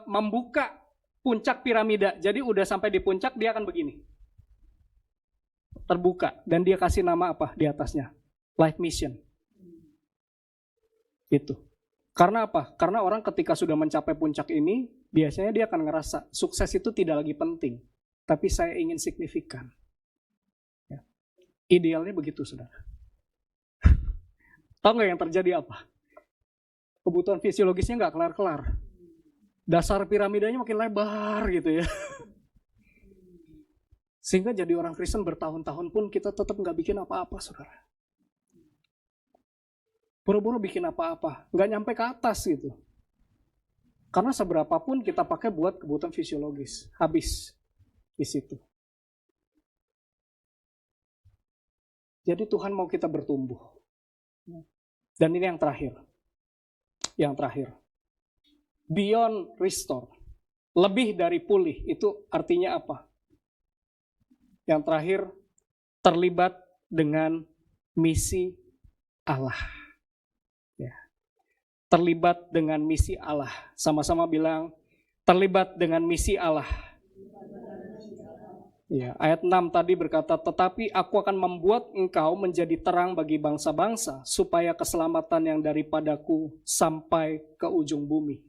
membuka puncak piramida, jadi udah sampai di puncak dia akan begini. Terbuka, dan dia kasih nama apa di atasnya? Life mission. Itu. Karena apa? Karena orang ketika sudah mencapai puncak ini, biasanya dia akan ngerasa sukses itu tidak lagi penting, tapi saya ingin signifikan. Ya. Idealnya begitu, saudara. Tahu nggak yang terjadi apa? Kebutuhan fisiologisnya nggak kelar-kelar. Dasar piramidanya makin lebar gitu ya. Sehingga jadi orang Kristen bertahun-tahun pun kita tetap nggak bikin apa-apa, saudara. Buru-buru bikin apa-apa, nggak nyampe ke atas gitu. Karena seberapapun kita pakai buat kebutuhan fisiologis, habis di situ. Jadi Tuhan mau kita bertumbuh. Dan ini yang terakhir. Yang terakhir. Beyond restore. Lebih dari pulih, itu artinya apa? Yang terakhir, terlibat dengan misi Allah. Ya. Terlibat dengan misi Allah. Sama-sama bilang, terlibat dengan misi Allah. Ya, ayat 6 tadi berkata, tetapi aku akan membuat engkau menjadi terang bagi bangsa-bangsa, supaya keselamatan yang daripadaku sampai ke ujung bumi.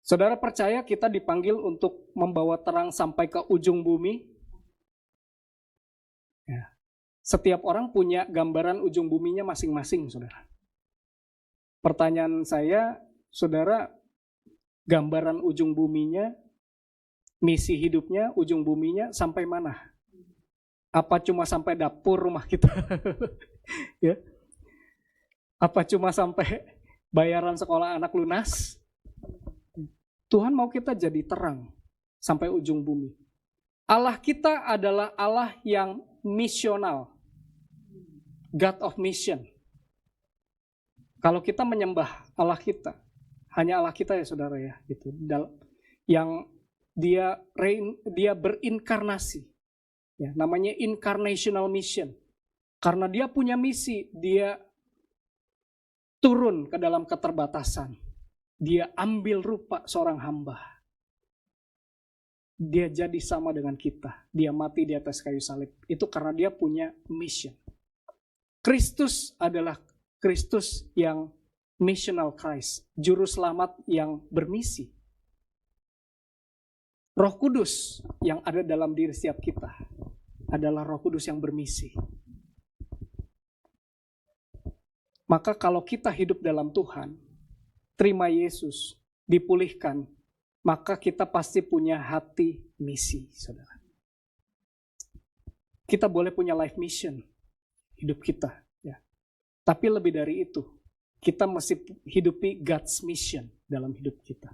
Saudara percaya kita dipanggil untuk membawa terang sampai ke ujung bumi? Ya. Setiap orang punya gambaran ujung buminya masing-masing, saudara. Pertanyaan saya, saudara, gambaran ujung buminya, misi hidupnya, ujung buminya sampai mana? Apa cuma sampai dapur rumah kita? Ya. Apa cuma sampai bayaran sekolah anak lunas? Tuhan mau kita jadi terang sampai ujung bumi. Allah kita adalah Allah yang misional. God of mission. Kalau kita menyembah Allah kita, hanya Allah kita ya saudara ya, gitu. Yang dia berinkarnasi. Ya, namanya incarnational mission. Karena dia punya misi, dia turun ke dalam keterbatasan. Dia ambil rupa seorang hamba. Dia jadi sama dengan kita. Dia mati di atas kayu salib. Itu karena dia punya mission. Kristus adalah Kristus yang missional Christ. Juru selamat yang bermisi. Roh Kudus yang ada dalam diri setiap kita adalah Roh Kudus yang bermisi. Maka kalau kita hidup dalam Tuhan, terima Yesus, dipulihkan, maka kita pasti punya hati misi, saudara. Kita boleh punya life mission, hidup kita. Ya. Tapi lebih dari itu, kita mesti hidupi God's mission dalam hidup kita.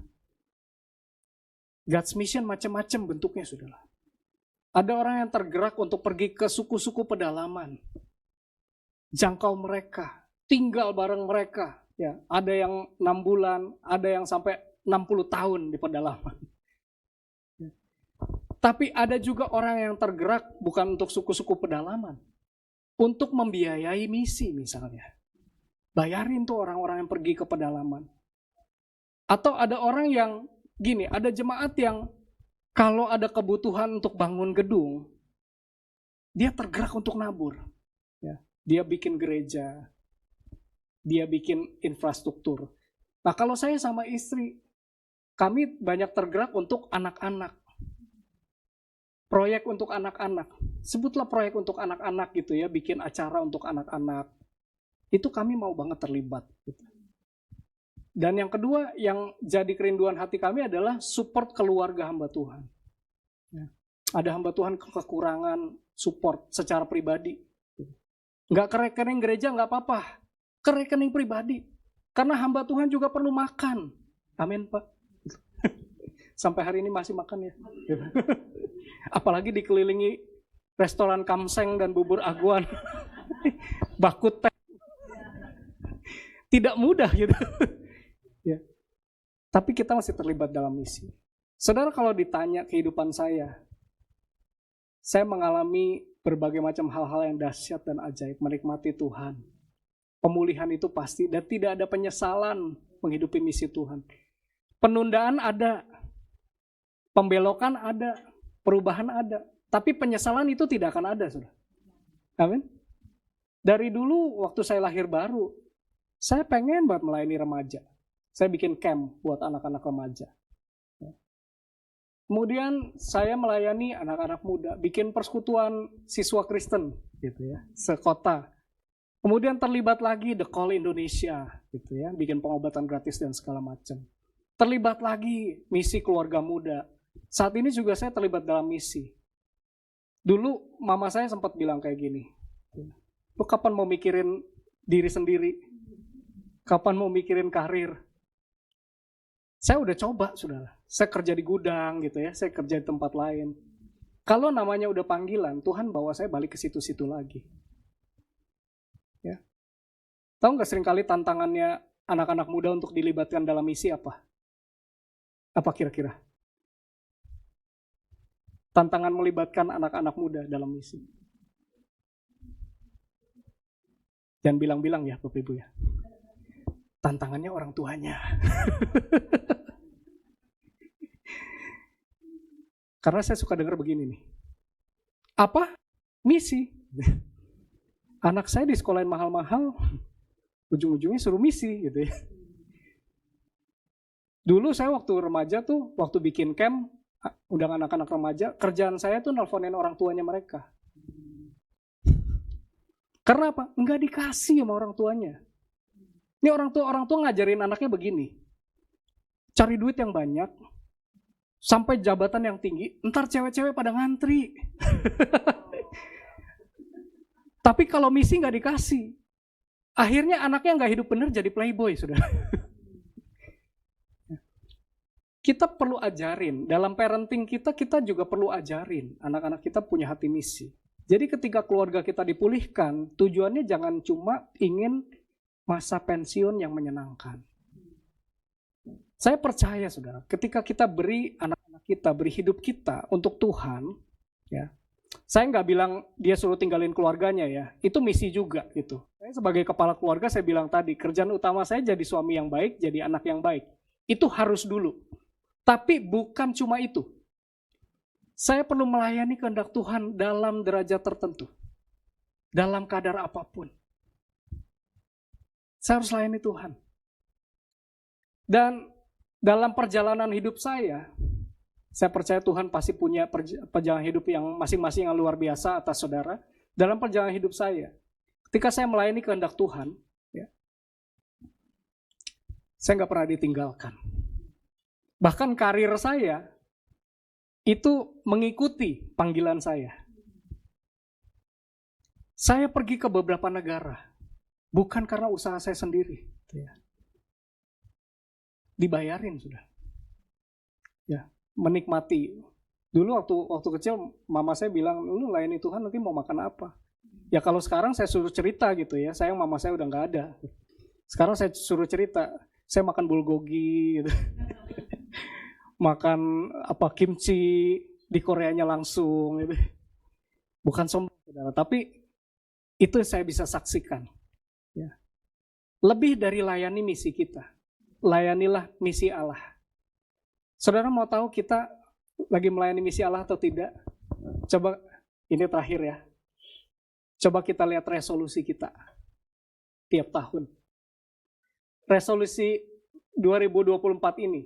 God's mission macam-macam bentuknya, saudara. Ada orang yang tergerak untuk pergi ke suku-suku pedalaman. Jangkau mereka, tinggal bareng mereka. Ya, ada yang 6 bulan, ada yang sampai 60 tahun di pedalaman. Tapi ada juga orang yang tergerak bukan untuk suku-suku pedalaman. Untuk membiayai misi misalnya. Bayarin tuh orang-orang yang pergi ke pedalaman. Atau ada orang yang, gini, ada jemaat yang kalau ada kebutuhan untuk bangun gedung, dia tergerak untuk nabur. Ya, dia bikin gereja, dia bikin infrastruktur. Nah kalau saya sama istri, kami banyak tergerak untuk anak-anak. proyek untuk anak-anak. Sebutlah proyek untuk anak-anak gitu ya, bikin acara untuk anak-anak. Itu kami mau banget terlibat. Gitu. Dan yang kedua, yang jadi kerinduan hati kami adalah support keluarga hamba Tuhan. Ya. Ada hamba Tuhan kekurangan support secara pribadi. Nggak ke rekening gereja nggak apa-apa, ke rekening pribadi. Karena hamba Tuhan juga perlu makan. Amin Pak. Sampai hari ini masih makan ya. Apalagi dikelilingi restoran kamseng dan bubur aguan. Bakut teh. Tidak mudah gitu. Ya. Tapi kita masih terlibat dalam misi. Saudara, kalau ditanya kehidupan saya mengalami berbagai macam hal-hal yang dahsyat dan ajaib, menikmati Tuhan. Pemulihan itu pasti, dan tidak ada penyesalan menghidupi misi Tuhan. Penundaan ada, pembelokan ada, perubahan ada, tapi penyesalan itu tidak akan ada, saudara. Amin. Dari dulu waktu saya lahir baru, saya pengen banget melayani remaja. Saya bikin camp buat anak-anak remaja. Kemudian saya melayani anak-anak muda, bikin persekutuan siswa Kristen, gitu ya, sekota. Kemudian terlibat lagi The Call Indonesia, gitu ya, bikin pengobatan gratis dan segala macam. Terlibat lagi misi keluarga muda. Saat ini juga saya terlibat dalam misi. Dulu mama saya sempat bilang kayak gini, lu kapan mau mikirin diri sendiri? Kapan mau mikirin karir? Saya udah coba, saudara. Saya kerja di gudang gitu ya, saya kerja di tempat lain. Kalau namanya udah panggilan, Tuhan bawa saya balik ke situ-situ lagi. Ya. Tahu nggak seringkali tantangannya anak-anak muda untuk dilibatkan dalam misi apa? Apa kira-kira? Tantangan melibatkan anak-anak muda dalam misi. Jangan bilang-bilang ya, Bapak Ibu ya. Tantangannya orang tuanya. Karena saya suka dengar begini nih. Apa? Misi. Anak saya di sekolahin mahal-mahal, ujung-ujungnya suruh misi gitu ya. Dulu saya waktu remaja tuh, waktu bikin camp, undang anak-anak remaja, kerjaan saya tuh nelfonin orang tuanya mereka. Karena apa? Enggak dikasih sama orang tuanya. Ini orang tua ngajarin anaknya begini. Cari duit yang banyak, sampai jabatan yang tinggi, ntar cewek-cewek pada ngantri. Tapi kalau misi nggak dikasih, akhirnya anaknya nggak hidup benar jadi playboy, saudara. Kita perlu ajarin, dalam parenting kita juga perlu ajarin, anak-anak kita punya hati misi. Jadi ketika keluarga kita dipulihkan, tujuannya jangan cuma ingin masa pensiun yang menyenangkan. Saya percaya, saudara, ketika kita beri anak-anak kita, beri hidup kita untuk Tuhan, ya, saya nggak bilang dia suruh tinggalin keluarganya ya, itu misi juga gitu. Saya sebagai kepala keluarga, saya bilang tadi, kerjaan utama saya jadi suami yang baik, jadi anak yang baik. Itu harus dulu. Tapi bukan cuma itu. Saya perlu melayani kehendak Tuhan dalam derajat tertentu. Dalam kadar apapun. Saya harus layani Tuhan. Dan dalam perjalanan hidup saya percaya Tuhan pasti punya perjalanan hidup yang masing-masing yang luar biasa atas saudara. Dalam perjalanan hidup saya, ketika saya melayani kehendak Tuhan, ya, saya nggak pernah ditinggalkan. Bahkan karir saya itu mengikuti panggilan saya. Saya pergi ke beberapa negara. Bukan karena usaha saya sendiri. Dibayarin sudah. Ya, menikmati. Dulu waktu kecil mama saya bilang, lu layani Tuhan nanti mau makan apa? Ya kalau sekarang saya suruh cerita gitu ya, sayang mama saya udah nggak ada. Sekarang saya suruh cerita, saya makan bulgogi gitu. Makan kimchi di Koreanya langsung gitu. Bukan sombong saudara, tapi itu saya bisa saksikan. Ya. Lebih dari layani misi kita, layanilah misi Allah. Saudara mau tahu kita lagi melayani misi Allah atau tidak? Coba, ini terakhir ya. Coba kita lihat resolusi kita tiap tahun. Resolusi 2024 ini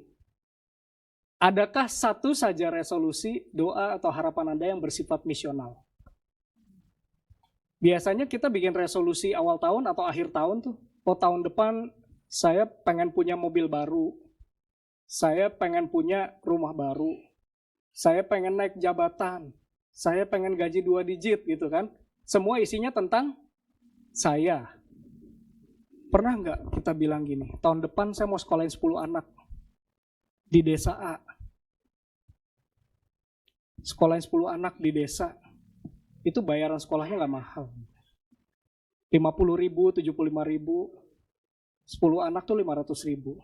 Adakah satu saja resolusi, doa, atau harapan Anda yang bersifat misional? Biasanya kita bikin resolusi awal tahun atau akhir tahun tuh. Oh, tahun depan saya pengen punya mobil baru. Saya pengen punya rumah baru. Saya pengen naik jabatan. Saya pengen gaji 2 digit gitu kan. Semua isinya tentang saya. Pernah nggak kita bilang gini, tahun depan saya mau sekolahin 10 anak di desa A. Sekolahin 10 anak di desa. Itu bayaran sekolahnya nggak mahal. 50.000, 75.000, 10 anak tuh 500.000.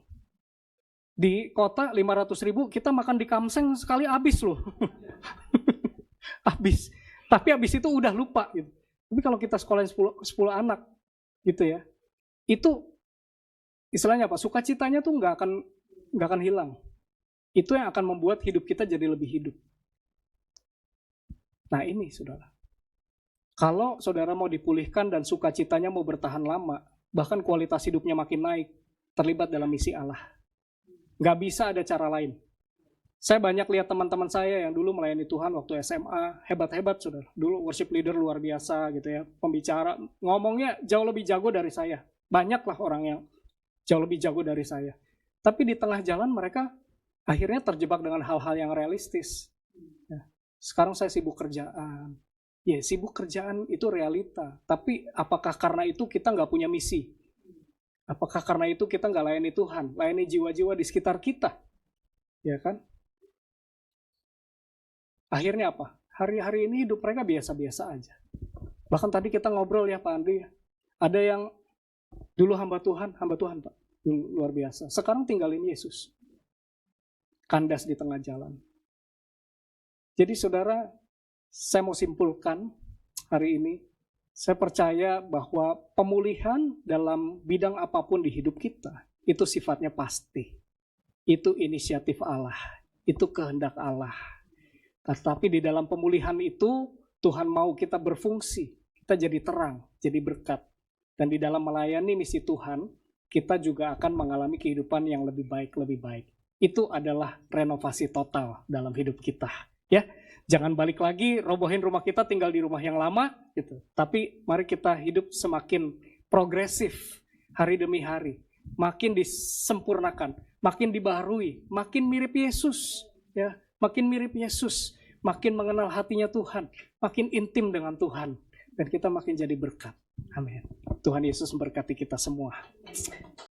Di kota 500.000 kita makan di Kamseng sekali habis loh. Habis. Tapi habis itu udah lupa gitu. Tapi kalau kita sekolahin 10 anak gitu ya, itu istilahnya apa? Sukacitanya tuh nggak akan hilang. Itu yang akan membuat hidup kita jadi lebih hidup. Nah ini saudara. Kalau saudara mau dipulihkan dan sukacitanya mau bertahan lama, bahkan kualitas hidupnya makin naik, terlibat dalam misi Allah. Nggak bisa ada cara lain. Saya banyak lihat teman-teman saya yang dulu melayani Tuhan waktu SMA, hebat-hebat saudara. Dulu worship leader luar biasa gitu ya, pembicara, ngomongnya jauh lebih jago dari saya. Banyaklah orang yang jauh lebih jago dari saya. Tapi di tengah jalan mereka akhirnya terjebak dengan hal-hal yang realistis. Ya, sekarang saya sibuk kerjaan. Ya, sibuk kerjaan itu realita. Tapi apakah karena itu kita nggak punya misi? Apakah karena itu kita nggak layani Tuhan? Layani jiwa-jiwa di sekitar kita? Ya kan? Akhirnya apa? Hari-hari ini hidup mereka biasa-biasa aja. Bahkan tadi kita ngobrol ya Pak Andri. Ada yang dulu hamba Tuhan Pak. Dulu luar biasa. Sekarang tinggalin Yesus. Kandas di tengah jalan. Jadi saudara, saya mau simpulkan hari ini, saya percaya bahwa pemulihan dalam bidang apapun di hidup kita, itu sifatnya pasti. Itu inisiatif Allah, itu kehendak Allah. Tetapi di dalam pemulihan itu, Tuhan mau kita berfungsi, kita jadi terang, jadi berkat. Dan di dalam melayani misi Tuhan, kita juga akan mengalami kehidupan yang lebih baik. Itu adalah renovasi total dalam hidup kita. Ya, jangan balik lagi, robohin rumah kita, tinggal di rumah yang lama, gitu. Tapi mari kita hidup semakin progresif hari demi hari, makin disempurnakan, makin dibaharui, makin mirip Yesus, ya, makin mirip Yesus, makin mengenal hatinya Tuhan, makin intim dengan Tuhan, dan kita makin jadi berkat. Amin. Tuhan Yesus memberkati kita semua.